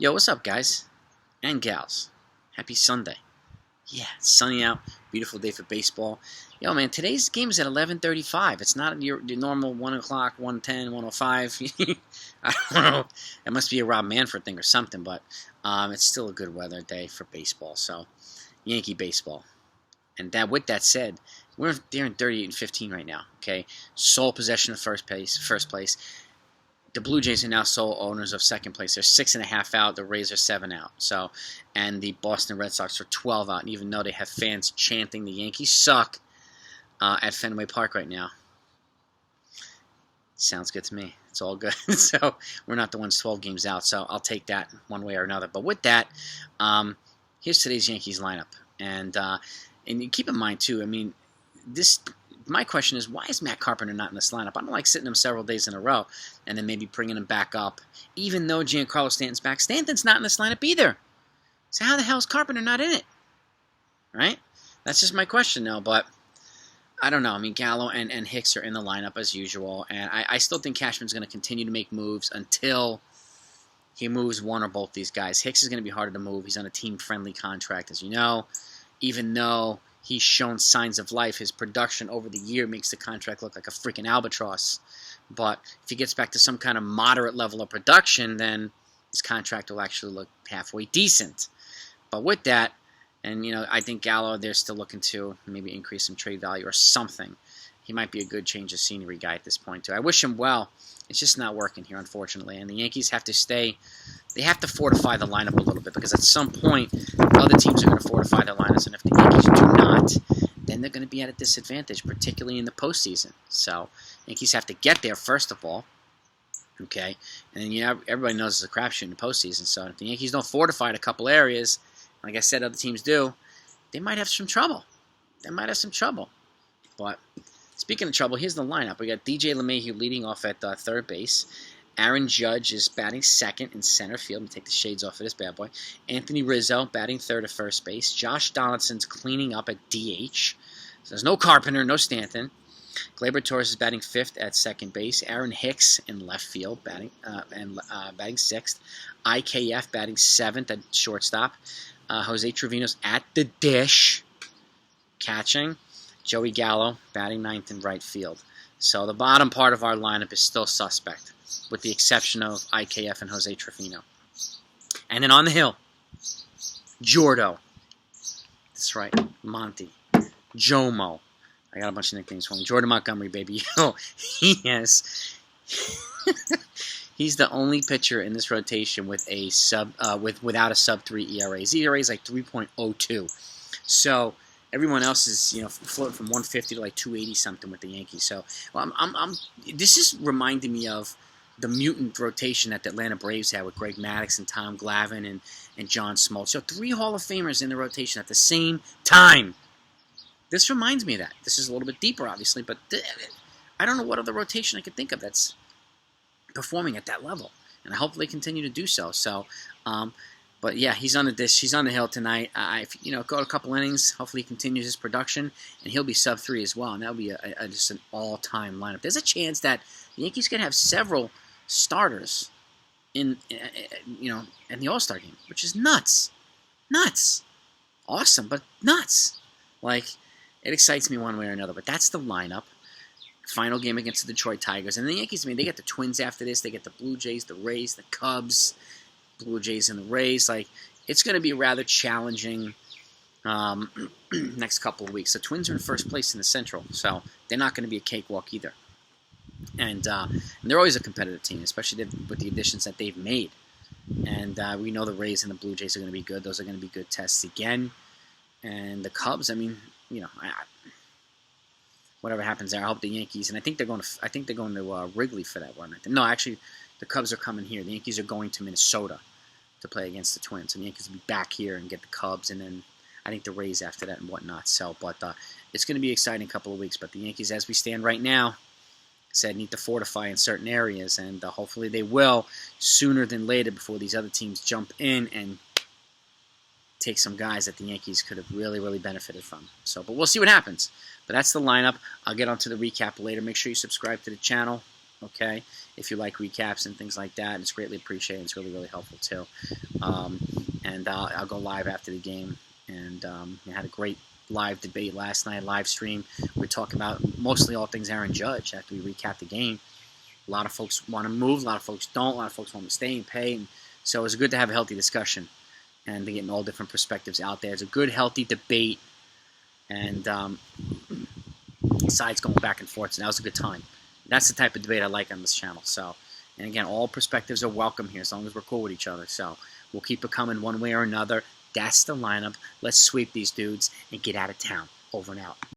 Yo, what's up, guys and gals? Happy Sunday. Yeah, it's sunny out. Beautiful day for baseball. Yo, man, today's game is at 11:35. It's not your normal 1 o'clock, 1:10, 1:05. I don't know. It must be a Rob Manfred thing or something, but it's still a good weather day for baseball. So, Yankee baseball. And with that said, we're there in 38 and 15 right now. Okay, sole possession of first place. The Blue Jays are now sole owners of second place. They're 6.5 out. The Rays are 7 out. So, and the Boston Red Sox are 12 out. And even though they have fans chanting the Yankees suck at Fenway Park right now, sounds good to me. It's all good. So we're not the ones 12 games out. So I'll take that one way or another. But with that, here's today's Yankees lineup. And you keep in mind too. I mean, my question is, why is Matt Carpenter not in this lineup? I don't like sitting him several days in a row and then maybe bringing him back up, even though Giancarlo Stanton's back. Stanton's not in this lineup either. So how the hell is Carpenter not in it? Right? That's just my question now, but I don't know. I mean, Gallo and Hicks are in the lineup as usual, and I still think Cashman's going to continue to make moves until he moves one or both these guys. Hicks is going to be harder to move. He's on a team-friendly contract, as you know, even though he's shown signs of life. His production over the year makes the contract look like a freaking albatross. But if he gets back to some kind of moderate level of production, then his contract will actually look halfway decent. But with that, and I think Gallo, they're still looking to maybe increase some trade value or something. He might be a good change of scenery guy at this point too. I wish him well. It's just not working here, unfortunately. And the Yankees have to they have to fortify the lineup a little bit, because at some point, other teams are going to fortify their lineups, and if the Yankees do not, then they're going to be at a disadvantage, particularly in the postseason. So, Yankees have to get there, first of all, okay? And then, everybody knows it's a crapshoot in the postseason, so if the Yankees don't fortify a couple areas, like I said, other teams do, they might have some trouble. But speaking of trouble, here's the lineup. We got DJ LeMahieu leading off at third base. Aaron Judge is batting second in center field. Let me take the shades off of this bad boy. Anthony Rizzo batting third at first base. Josh Donaldson's cleaning up at DH. So there's no Carpenter, no Stanton. Gleyber Torres is batting fifth at second base. Aaron Hicks in left field batting sixth. IKF batting seventh at shortstop. Jose Trevino's at the dish catching. Joey Gallo batting ninth in right field. So the bottom part of our lineup is still suspect, with the exception of IKF and Jose Trevino. And then on the hill, Jordo. That's right, Monty. Jomo. I got a bunch of nicknames for him. Jordan Montgomery, baby. Yo, he's the only pitcher in this rotation with without a sub-3 ERA. His ERA is like 3.02. So everyone else is, floating from 150 to like 280 something with the Yankees. So this is reminding me of the mutant rotation that the Atlanta Braves had with Greg Maddux and Tom Glavine and John Smoltz. So 3 Hall of Famers in the rotation at the same time. This reminds me of that. This is a little bit deeper, obviously, but I don't know what other rotation I could think of that's performing at that level, and I hope they continue to do so. So, but yeah, he's on the dish. He's on the hill tonight. Go a couple innings. Hopefully, he continues his production, and he'll be sub-3 as well, and that'll be just an all-time lineup. There's a chance that the Yankees could have several starters in the All-Star game, which is nuts, awesome, but nuts. Like, it excites me one way or another. But that's the lineup. Final game against the Detroit Tigers, and the Yankees. They get the Twins after this. They get the Blue Jays, the Rays, the Cubs. Blue Jays and the Rays. Like, it's going to be rather challenging next couple of weeks. The Twins are in first place in the Central, so they're not going to be a cakewalk either. And they're always a competitive team, especially with the additions that they've made. And we know the Rays and the Blue Jays are going to be good. Those are going to be good tests again. And the Cubs, whatever happens there, I hope the Yankees, and I think they're going to Wrigley for that one. No, actually, the Cubs are coming here. The Yankees are going to Minnesota to play against the Twins. And the Yankees will be back here and get the Cubs, and then I think the Rays after that and whatnot. So, but it's going to be an exciting couple of weeks. But the Yankees, as we stand right now, need to fortify in certain areas, and hopefully they will sooner than later before these other teams jump in and take some guys that the Yankees could have really, really benefited from. But we'll see what happens. But that's the lineup. I'll get onto the recap later. Make sure you subscribe to the channel. okay? If you like recaps and things like that, it's greatly appreciated. It's really, really helpful too. And I'll go live after the game. And I had a great live debate last night, live stream. We're talking about mostly all things Aaron Judge after we recap the game. A lot of folks want to move, a lot of folks don't, a lot of folks want to stay and pay. And so it's good to have a healthy discussion and to getting all different perspectives out there. It's a good, healthy debate. And sides going back and forth, and that was a good time. That's the type of debate I like on this channel. So, and again, all perspectives are welcome here as long as we're cool with each other. So we'll keep it coming one way or another. That's the lineup. Let's sweep these dudes and get out of town. Over and out.